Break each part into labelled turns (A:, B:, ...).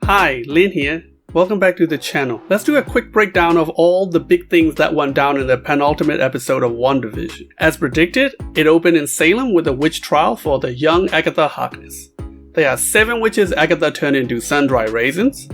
A: Hi, Lin here. Welcome back to the channel. Let's do a quick breakdown of all the big things that went down in the penultimate episode of WandaVision. As predicted, it opened in Salem with a witch trial for the young Agatha Harkness. There are 7 witches Agatha turned into sun-dried raisins.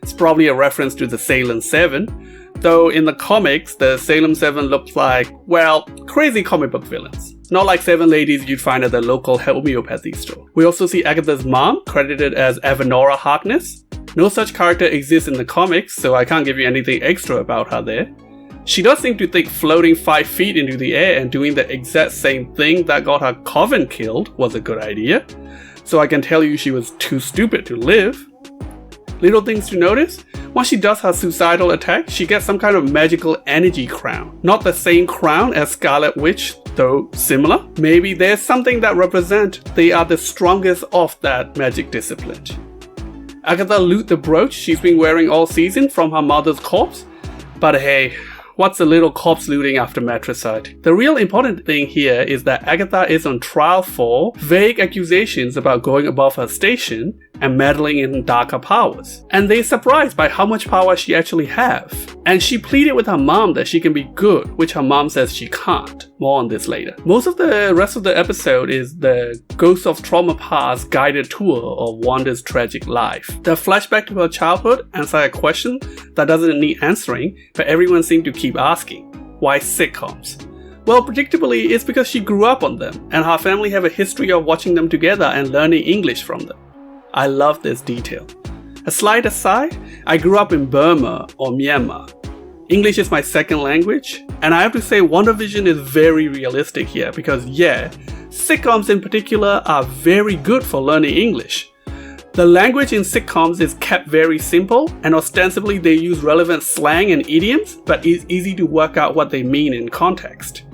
A: It's probably a reference to the Salem 7, though in the comics, the Salem 7 looks like, well, crazy comic book villains. Not like 7 ladies you'd find at the local homeopathy store. We also see Agatha's mom, credited as Avenora Harkness. No such character exists in the comics, so I can't give you anything extra about her there. She does seem to think floating 5 feet into the air and doing the exact same thing that got her coven killed was a good idea, so I can tell you she was too stupid to live. Little things to notice: once she does her suicidal attack, she gets some kind of magical energy crown. Not the same crown as Scarlet Witch, though similar. Maybe there's something that represents they are the strongest of that magic discipline. Agatha loot the brooch she's been wearing all season from her mother's corpse, but hey, what's a little corpse looting after matricide? The real important thing here is that Agatha is on trial for vague accusations about going above her station and meddling in darker powers. And they're surprised by how much power she actually have. And she pleaded with her mom that she can be good, which her mom says she can't. More on this later. Most of the rest of the episode is the Ghost of Trauma Past guided tour of Wanda's tragic life. The flashback to her childhood answers a question that doesn't need answering, but everyone seems to keep asking. Why sitcoms? Well, predictably, it's because she grew up on them, and her family have a history of watching them together and learning English from them. I love this detail. A slight aside, I grew up in Burma or Myanmar. English is my second language, and I have to say WandaVision is very realistic here because yeah, sitcoms in particular are very good for learning English. The language in sitcoms is kept very simple, and ostensibly they use relevant slang and idioms, but it's easy to work out what they mean in context.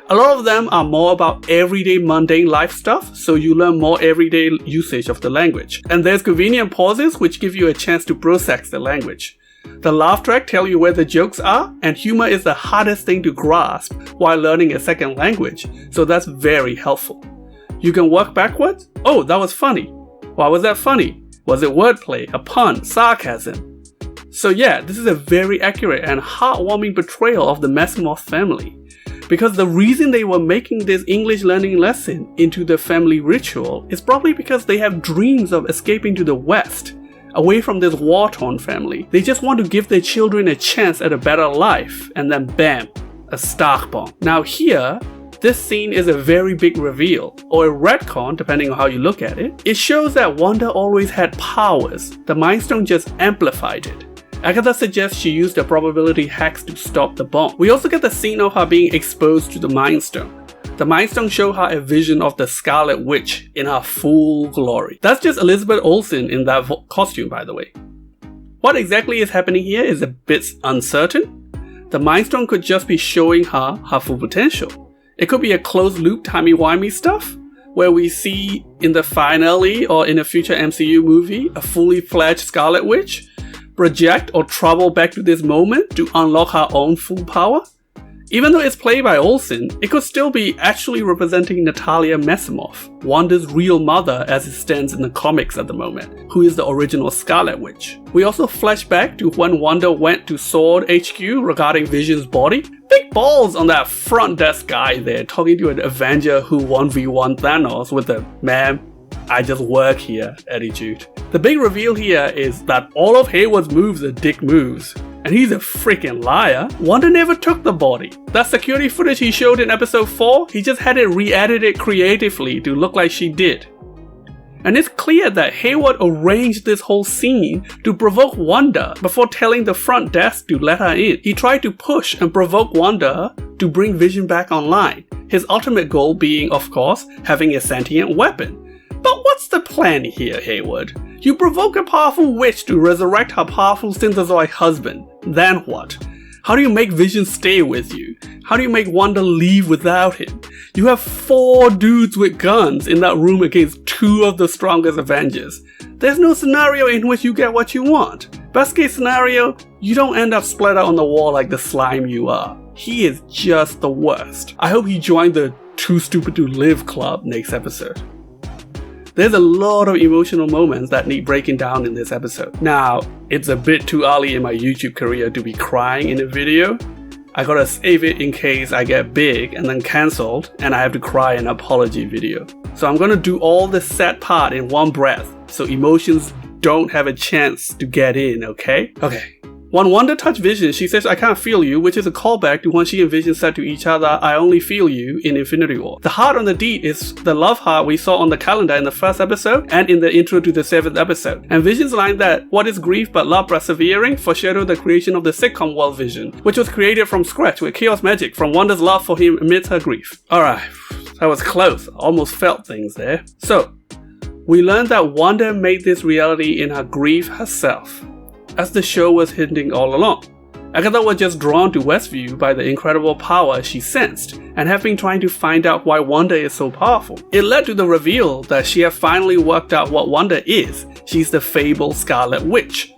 A: A lot of them are more about everyday mundane life stuff, so you learn more everyday usage of the language. And there's convenient pauses which give you a chance to process the language. The laugh track tell you where the jokes are, and humor is the hardest thing to grasp while learning a second language, so that's very helpful. You can work backwards. Oh, that was funny. Why was that funny? Was it wordplay, a pun, sarcasm? So yeah, this is a very accurate and heartwarming portrayal of the Massimoff family. Because the reason they were making this English learning lesson into the family ritual is probably because they have dreams of escaping to the West, away from this war-torn family. They just want to give their children a chance at a better life, and then bam, a Stark bomb. Now here, this scene is a very big reveal, or a retcon depending on how you look at it. It shows that Wanda always had powers, the Mind Stone just amplified it. Agatha suggests she used the probability hacks to stop the bomb. We also get the scene of her being exposed to the Mind Stone. The Mind Stone show her a vision of the Scarlet Witch in her full glory. That's just Elizabeth Olsen in that costume, by the way. What exactly is happening here is a bit uncertain. The Mind Stone could just be showing her her full potential. It could be a closed loop timey-wimey stuff, where we see in the finale or in a future MCU movie a fully fledged Scarlet Witch project or travel back to this moment to unlock her own full power. Even though it's played by Olsen, it could still be actually representing Natalia Maximoff, Wanda's real mother as it stands in the comics at the moment, who is the original Scarlet Witch. We also flash back to when Wanda went to Sword HQ regarding Vision's body. Big balls on that front desk guy there talking to an Avenger who 1v1 Thanos with a "ma'am, I just work here" attitude. The big reveal here is that all of Heyward's moves are dick moves. And he's a freaking liar. Wanda never took the body. That security footage he showed in episode 4, he just had it re-edited creatively to look like she did. And it's clear that Heyward arranged this whole scene to provoke Wanda before telling the front desk to let her in. He tried to push and provoke Wanda to bring Vision back online. His ultimate goal being, of course, having a sentient weapon. But what's the plan here, Heyward? You provoke a powerful witch to resurrect her powerful synthezoid husband. Then what? How do you make Vision stay with you? How do you make Wanda leave without him? You have 4 dudes with guns in that room against 2 of the strongest Avengers. There's no scenario in which you get what you want. Best case scenario, you don't end up splattered on the wall like the slime you are. He is just the worst. I hope he joined the Too Stupid to Live club next episode. There's a lot of emotional moments that need breaking down in this episode. Now, it's a bit too early in my YouTube career to be crying in a video. I gotta save it in case I get big and then cancelled and I have to cry in an apology video. So I'm gonna do all the sad part in one breath so emotions don't have a chance to get in, okay? Okay. When Wanda touched Vision, she says, "I can't feel you," which is a callback to when she and Vision said to each other, "I only feel you" in Infinity War. The heart on the deed is the love heart we saw on the calendar in the first episode and in the intro to the 7th episode. And Vision's line that, "What is grief but love persevering?" foreshadowed the creation of the sitcom world Vision, which was created from scratch with chaos magic from Wanda's love for him amidst her grief. Alright, that was close. Almost felt things there. So, we learned that Wanda made this reality in her grief herself, as the show was hinting all along. Agatha was just drawn to Westview by the incredible power she sensed, and have been trying to find out why Wanda is so powerful. It led to the reveal that she had finally worked out what Wanda is. She's the fabled Scarlet Witch.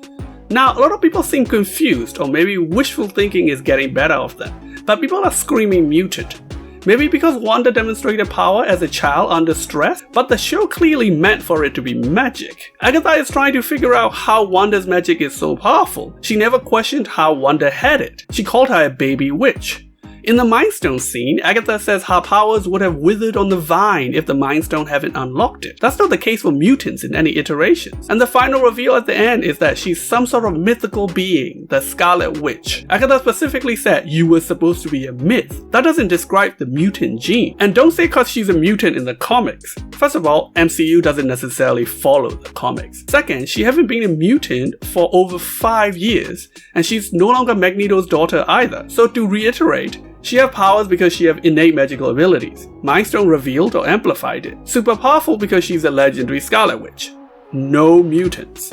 A: Now, a lot of people seem confused, or maybe wishful thinking is getting better of them, but people are screaming mutant. Maybe because Wanda demonstrated power as a child under stress, but the show clearly meant for it to be magic. Agatha is trying to figure out how Wanda's magic is so powerful. She never questioned how Wanda had it. She called her a baby witch. In the Mind Stone scene, Agatha says her powers would have withered on the vine if the Mind Stone hadn't unlocked it. That's not the case for mutants in any iterations. And the final reveal at the end is that she's some sort of mythical being, the Scarlet Witch. Agatha specifically said, "You were supposed to be a myth." That doesn't describe the mutant gene. And don't say cause she's a mutant in the comics. First of all, MCU doesn't necessarily follow the comics. Second, she hasn't been a mutant for over 5 years, and she's no longer Magneto's daughter either. So to reiterate, she has powers because she has innate magical abilities. Mind Stone revealed or amplified it. Super powerful because she's a legendary Scarlet Witch. No mutants.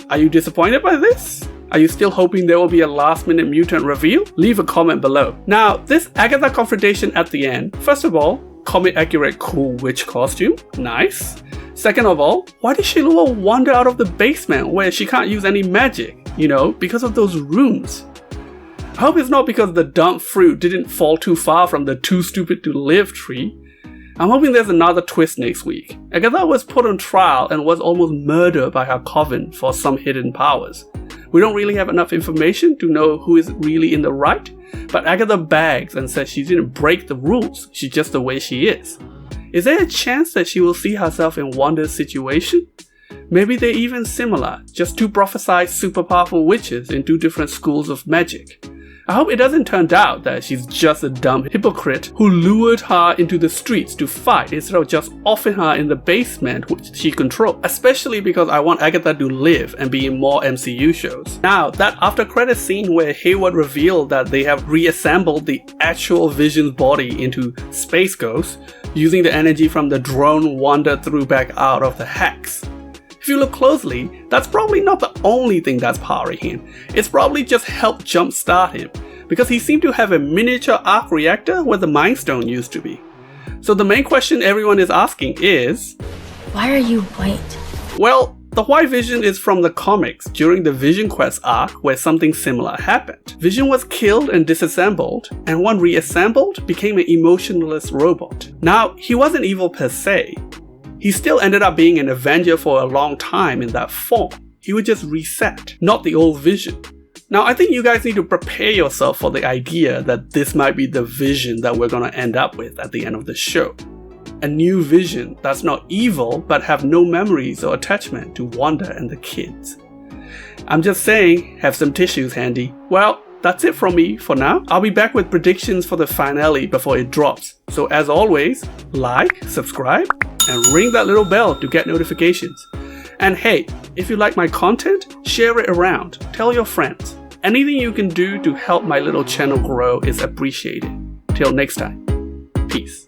A: Are you disappointed by this? Are you still hoping there will be a last-minute mutant reveal? Leave a comment below. Now, this Agatha confrontation at the end, first of all, comic-accurate cool witch costume. Nice. Second of all, why did she lure Wanda out of the basement where she can't use any magic? You know, because of those rooms. I hope it's not because the dumb fruit didn't fall too far from the too stupid to live tree. I'm hoping there's another twist next week. Agatha was put on trial and was almost murdered by her coven for some hidden powers. We don't really have enough information to know who is really in the right, but Agatha bags and says she didn't break the rules, she's just the way she is. Is there a chance that she will see herself in Wanda's situation? Maybe they're even similar, just two prophesized super powerful witches in two different schools of magic. I hope it doesn't turn out that she's just a dumb hypocrite who lured her into the streets to fight instead of just offing her in the basement which she controlled, especially because I want Agatha to live and be in more MCU shows. Now, that after credit scene where Heyward revealed that they have reassembled the actual Vision's body into Space Ghost using the energy from the drone Wanda threw back out of the Hex. If you look closely, that's probably not the only thing that's powering him. It's probably just helped jumpstart him, because he seemed to have a miniature arc reactor where the Mind Stone used to be. So the main question everyone is asking is,
B: why are you white?
A: Well, the white Vision is from the comics during the Vision Quest arc where something similar happened. Vision was killed and disassembled, and when reassembled, became an emotionless robot. Now, he wasn't evil per se. He still ended up being an Avenger for a long time in that form. He would just reset, not the old Vision. Now, I think you guys need to prepare yourself for the idea that this might be the Vision that we're gonna end up with at the end of the show. A new Vision that's not evil but have no memories or attachment to Wanda and the kids. I'm just saying, have some tissues handy. Well, that's it from me for now. I'll be back with predictions for the finale before it drops. So as always, like, subscribe, and ring that little bell to get notifications. And hey, if you like my content, share it around, tell your friends. Anything you can do to help my little channel grow is appreciated. Till next time, peace.